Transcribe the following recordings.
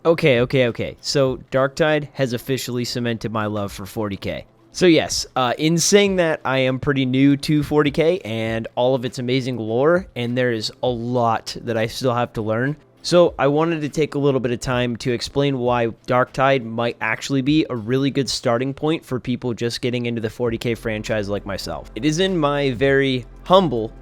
Okay. So Darktide has officially cemented my love for 40k. So yes, in saying that, I am pretty new to 40k and all of its amazing lore, and there is a lot that I still have to learn. So I wanted to take a little bit of time to explain why Darktide might actually be a really good starting point for people just getting into the 40k franchise like myself. It is in my very humble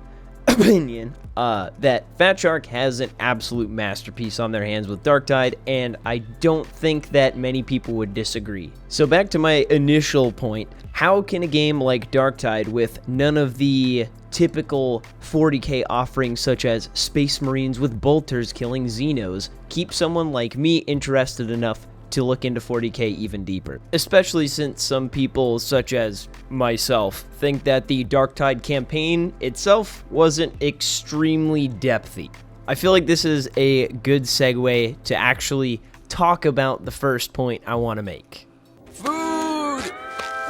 opinion that Fat Shark has an absolute masterpiece on their hands with Darktide, and I don't think that many people would disagree. So back to my initial point, how can a game like Darktide, with none of the typical 40k offerings such as Space Marines with bolters killing Xenos, keep someone like me interested enough to look into 40k even deeper? Especially since some people, such as myself, think that the Darktide campaign itself wasn't extremely depthy. I feel like this is a good segue to actually talk about the first point I want to make. Food!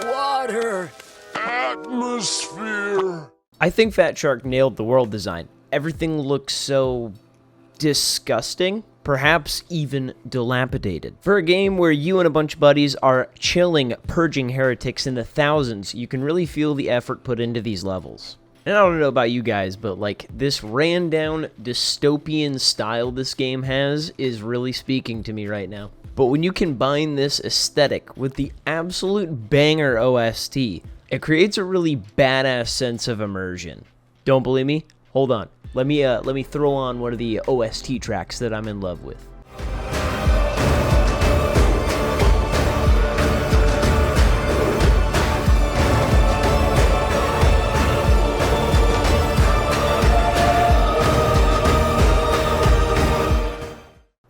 Water! Atmosphere! I think Fat Shark nailed the world design. Everything looks so disgusting, perhaps even dilapidated. For a game where you and a bunch of buddies are chilling, purging heretics in the thousands, you can really feel the effort put into these levels. And I don't know about you guys, but like this ran down dystopian style this game has is really speaking to me right now. But when you combine this aesthetic with the absolute banger OST, it creates a really badass sense of immersion. Don't believe me? Hold on. Let me throw on one of the OST tracks that I'm in love with.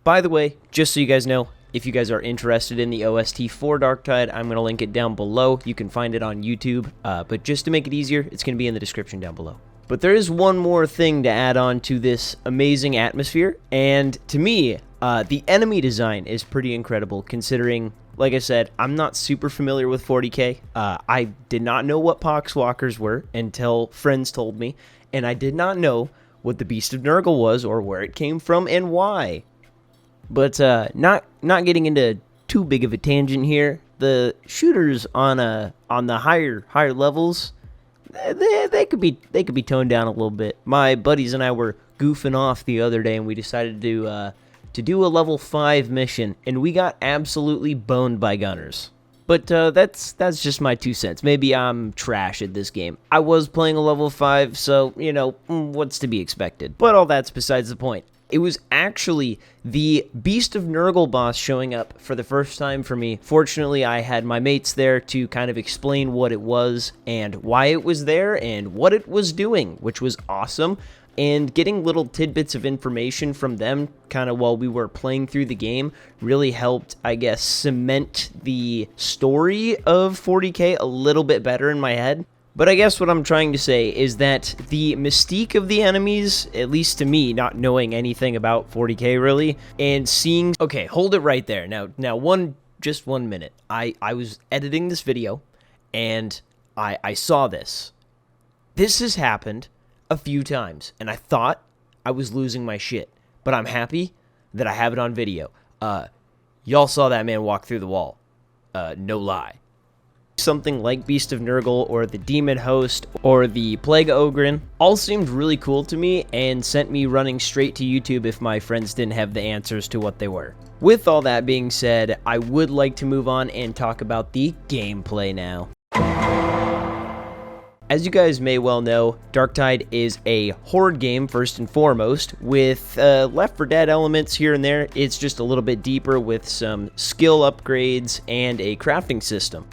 By the way, just so you guys know, if you guys are interested in the OST for Darktide, I'm going to link it down below. You can find it on YouTube, but just to make it easier, it's going to be in the description down below. But there is one more thing to add on to this amazing atmosphere, and to me, the enemy design is pretty incredible considering, like I said, I'm not super familiar with 40k. I did not know what poxwalkers were until friends told me, and I did not know what the Beast of Nurgle was or where it came from and why. But not getting into too big of a tangent here, the shooters on the higher levels, they could be toned down a little bit. My buddies and I were goofing off the other day, and we decided to do a level 5 mission, and we got absolutely boned by gunners. But that's just my 2 cents. Maybe I'm trash at this game. I was playing a level 5, so, you know, what's to be expected? But all that's besides the point. It was actually the Beast of Nurgle boss showing up for the first time for me. Fortunately, I had my mates there to kind of explain what it was and why it was there and what it was doing, which was awesome. And getting little tidbits of information from them kind of while we were playing through the game really helped, I guess, cement the story of 40k a little bit better in my head. But I guess what I'm trying to say is that the mystique of the enemies, at least to me, not knowing anything about 40k really, and seeing... Okay, hold it right there. Now, just 1 minute. I was editing this video, and I saw this. This has happened a few times, and I thought I was losing my shit. But I'm happy that I have it on video. Y'all saw that man walk through the wall. No lie. Something like Beast of Nurgle or the Demon Host or the Plague Ogren all seemed really cool to me and sent me running straight to YouTube if my friends didn't have the answers to what they were. With all that being said, I would like to move on and talk about the gameplay now. As you guys may well know, Darktide is a horde game first and foremost, with Left 4 Dead elements here and there. It's just a little bit deeper with some skill upgrades and a crafting system.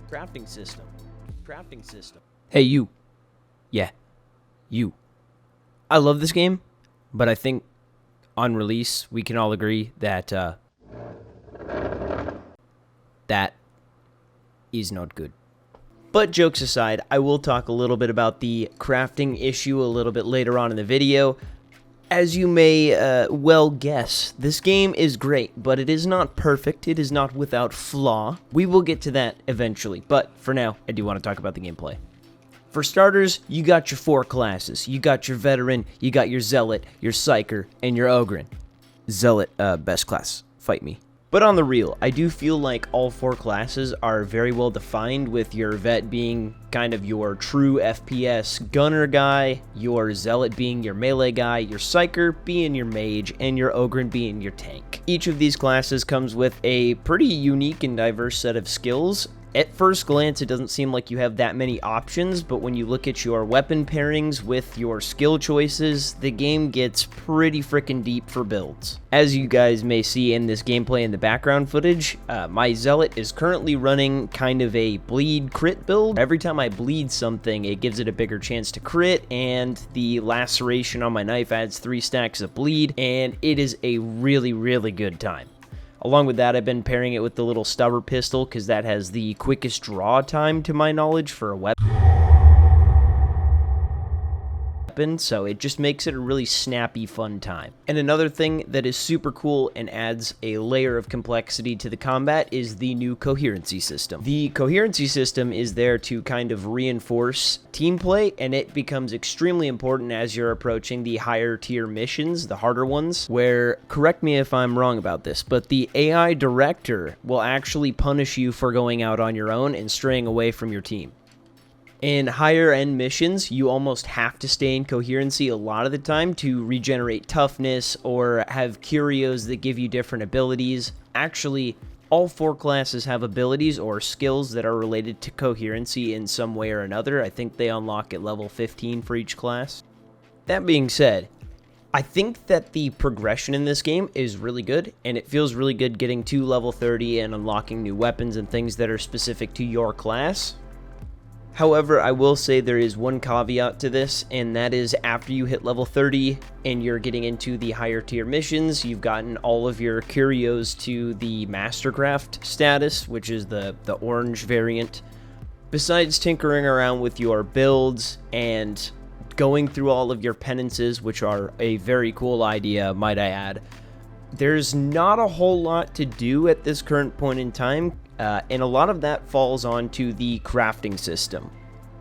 Crafting system. Hey, you. Yeah, you. I love this game, but I think on release, we can all agree that that is not good. But jokes aside, I will talk a little bit about the crafting issue a little bit later on in the video. As you may well guess, this game is great, but it is not perfect. It is not without flaw. We will get to that eventually, but for now, I do want to talk about the gameplay. For starters, you got your 4 classes. You got your Veteran, you got your Zealot, your Psyker, and your Ogren. Zealot, best class. fight me. But on the real, I do feel like all 4 classes are very well defined, with your Vet being kind of your true FPS gunner guy, your Zealot being your melee guy, your Psyker being your mage, and your Ogryn being your tank. Each of these classes comes with a pretty unique and diverse set of skills. At first glance, it doesn't seem like you have that many options, but when you look at your weapon pairings with your skill choices, the game gets pretty freaking deep for builds. As you guys may see in this gameplay in the background footage, my Zealot is currently running kind of a bleed crit build. Every time I bleed something, it gives it a bigger chance to crit, and the laceration on my knife adds 3 stacks of bleed, and it is a really, really good time. Along with that, I've been pairing it with the little stubber pistol because that has the quickest draw time to my knowledge for a weapon, so it just makes it a really snappy, fun time. And another thing that is super cool and adds a layer of complexity to the combat is the new coherency system. The coherency system is there to kind of reinforce team play, and it becomes extremely important as you're approaching the higher tier missions, the harder ones, where, correct me if I'm wrong about this, but the AI director will actually punish you for going out on your own and straying away from your team. In higher end missions, you almost have to stay in coherency a lot of the time to regenerate toughness or have curios that give you different abilities. Actually, all 4 classes have abilities or skills that are related to coherency in some way or another. I think they unlock at level 15 for each class. That being said, I think that the progression in this game is really good, and it feels really good getting to level 30 and unlocking new weapons and things that are specific to your class. However, I will say there is one caveat to this, and that is after you hit level 30 and you're getting into the higher tier missions, you've gotten all of your curios to the Mastercraft status, which is the orange variant. Besides tinkering around with your builds and going through all of your penances, which are a very cool idea, might I add, there's not a whole lot to do at this current point in time. And a lot of that falls onto the crafting system.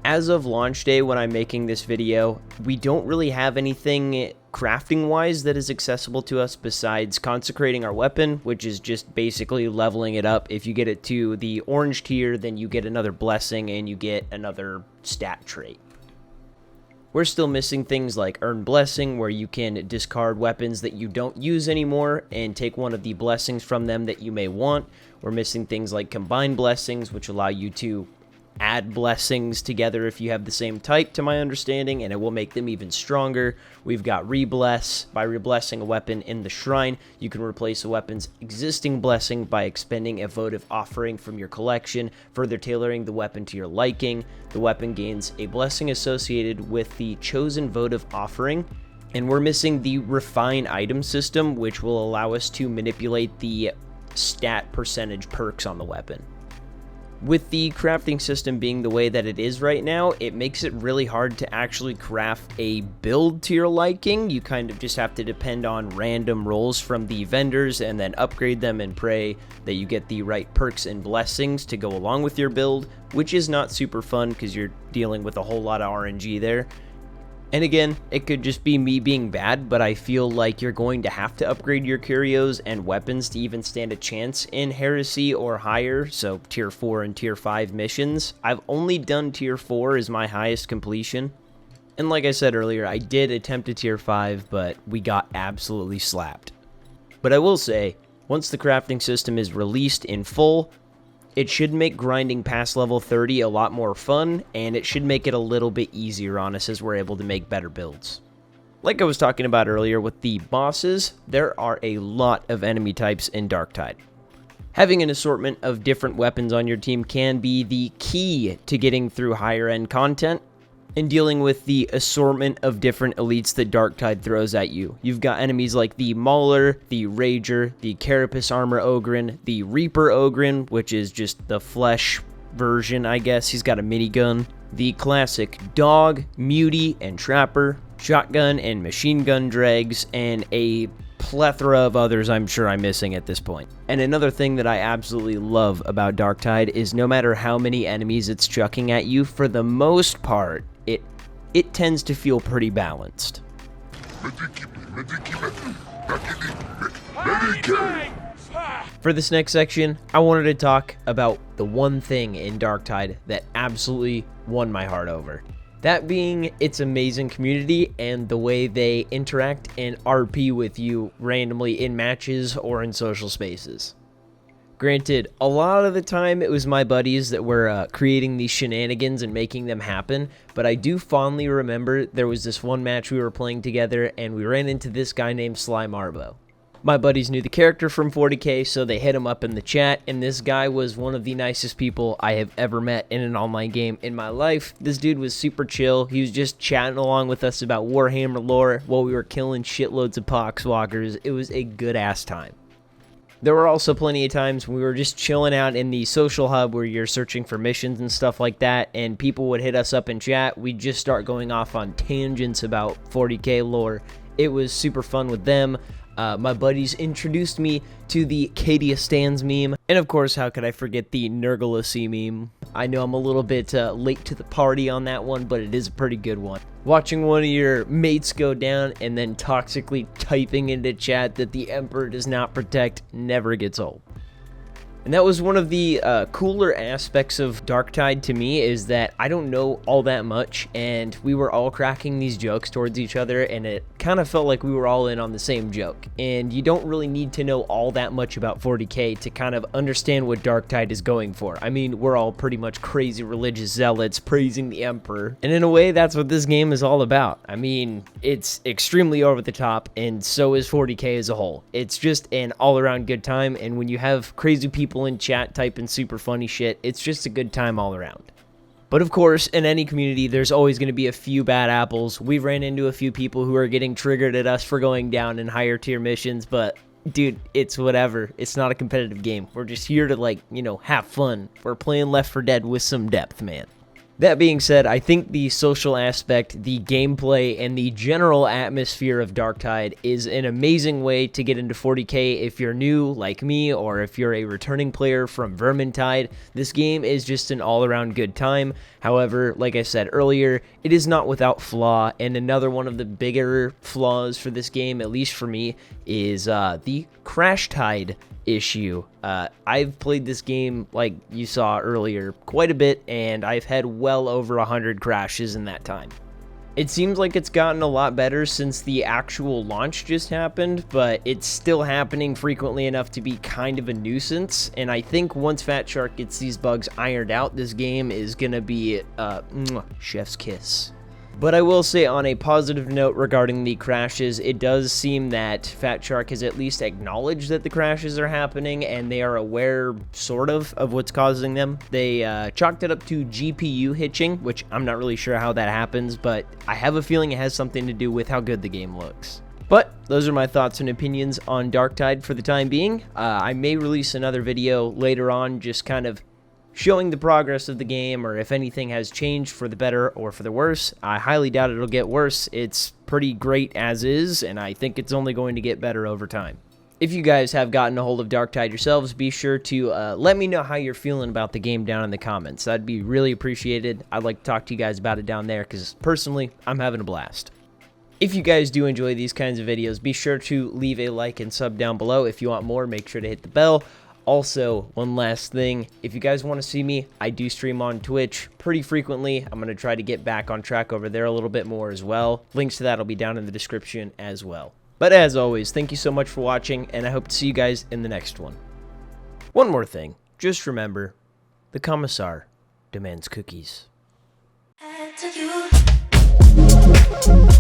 As of launch day, when I'm making this video, we don't really have anything crafting-wise that is accessible to us besides consecrating our weapon, which is just basically leveling it up. If you get it to the orange tier, then you get another blessing and you get another stat trait. We're still missing things like Earn Blessing, where you can discard weapons that you don't use anymore and take one of the blessings from them that you may want. We're missing things like Combine Blessings, which allow you to add blessings together if you have the same type, to my understanding, and it will make them even stronger. We've got Rebless. By reblessing a weapon in the shrine, you can replace a weapon's existing blessing by expending a votive offering from your collection, further tailoring the weapon to your liking. The weapon gains a blessing associated with the chosen votive offering. And we're missing the Refine item system, which will allow us to manipulate the stat percentage perks on the weapon. With the crafting system being the way that it is right now, it makes it really hard to actually craft a build to your liking. You kind of just have to depend on random rolls from the vendors and then upgrade them and pray that you get the right perks and blessings to go along with your build, which is not super fun because you're dealing with a whole lot of RNG there. And again, it could just be me being bad, but I feel like you're going to have to upgrade your curios and weapons to even stand a chance in Heresy or higher, so tier 4 and tier 5 missions. I've only done tier 4 as my highest completion. And like I said earlier, I did attempt a tier 5, but we got absolutely slapped. But I will say, once the crafting system is released in full, it should make grinding past level 30 a lot more fun, and it should make it a little bit easier on us as we're able to make better builds. Like I was talking about earlier with the bosses, there are a lot of enemy types in Darktide. Having an assortment of different weapons on your team can be the key to getting through higher end content and dealing with the assortment of different elites that Darktide throws at you. You've got enemies like the Mauler, the Rager, the Carapace Armor Ogryn, the Reaper Ogryn, which is just the flesh version, I guess. He's got a minigun. The classic Dog, Mutie, and Trapper, Shotgun and Machine Gun Dregs, and a plethora of others I'm sure I'm missing at this point. And another thing that I absolutely love about Darktide is no matter how many enemies it's chucking at you, for the most part, it tends to feel pretty balanced. For this next section, I wanted to talk about the one thing in Darktide that absolutely won my heart over. That being its amazing community and the way they interact and RP with you randomly in matches or in social spaces. Granted, a lot of the time it was my buddies that were creating these shenanigans and making them happen, but I do fondly remember there was this one match we were playing together and we ran into this guy named Sly Marbo. My buddies knew the character from 40k, so they hit him up in the chat, and this guy was one of the nicest people I have ever met in an online game in my life. This dude was super chill. He was just chatting along with us about Warhammer lore while we were killing shitloads of poxwalkers. It was a good-ass time. There were also plenty of times when we were just chilling out in the social hub where you're searching for missions and stuff like that, and people would hit us up in chat. We'd just start going off on tangents about 40k lore. It was super fun with them. My buddies introduced me to the Cadia Stands meme. And of course, how could I forget the Nergalacy meme? I know I'm a little bit late to the party on that one, but it is a pretty good one. Watching one of your mates go down and then toxically typing into chat that the Emperor does not protect never gets old. And that was one of the cooler aspects of Darktide to me, is that I don't know all that much, and we were all cracking these jokes towards each other, and it kind of felt like we were all in on the same joke. And you don't really need to know all that much about 40k to kind of understand what Darktide is going for. I mean, we're all pretty much crazy religious zealots praising the Emperor, and in a way, that's what this game is all about. I mean, it's extremely over the top, and so is 40k as a whole. It's just an all-around good time, and when you have crazy people in chat typing super funny shit, it's just a good time all around. But of course, in any community, there's always going to be a few bad apples. We've ran into a few people who are getting triggered at us for going down in higher tier missions, but dude, it's whatever. It's not a competitive game. We're just here to, like, you know, have fun. We're playing Left 4 Dead with some depth, man. That being said, I think the social aspect, the gameplay, and the general atmosphere of Darktide is an amazing way to get into 40k if you're new, like me, or if you're a returning player from Vermintide. This game is just an all-around good time. However, like I said earlier, it is not without flaw, and another one of the bigger flaws for this game, at least for me, is the crash tide issue. I've played this game, like you saw earlier, quite a bit, and I've had well over 100 crashes in that time. It seems like it's gotten a lot better since the actual launch just happened, but it's still happening frequently enough to be kind of a nuisance, and I think once Fat Shark gets these bugs ironed out, this game is gonna be chef's kiss. But I will say, on a positive note regarding the crashes, it does seem that Fat Shark has at least acknowledged that the crashes are happening, and they are aware, sort of what's causing them. They chalked it up to GPU hitching, which I'm not really sure how that happens, but I have a feeling it has something to do with how good the game looks. But those are my thoughts and opinions on Darktide for the time being. I may release another video later on, just kind of showing the progress of the game, or if anything has changed for the better or for the worse. I highly doubt it'll get worse. It's pretty great as is, and I think it's only going to get better over time. If you guys have gotten a hold of Darktide yourselves, be sure to let me know how you're feeling about the game down in the comments. That'd be really appreciated. I'd like to talk to you guys about it down there, because personally, I'm having a blast. If you guys do enjoy these kinds of videos, be sure to leave a like and sub down below. If you want more, make sure to hit the bell. Also, one last thing, if you guys want to see me, I do stream on Twitch pretty frequently. I'm going to try to get back on track over there a little bit more as well. Links to that will be down in the description as well. But as always, thank you so much for watching, and I hope to see you guys in the next one. One more thing, just remember, the Commissar demands cookies. And to you.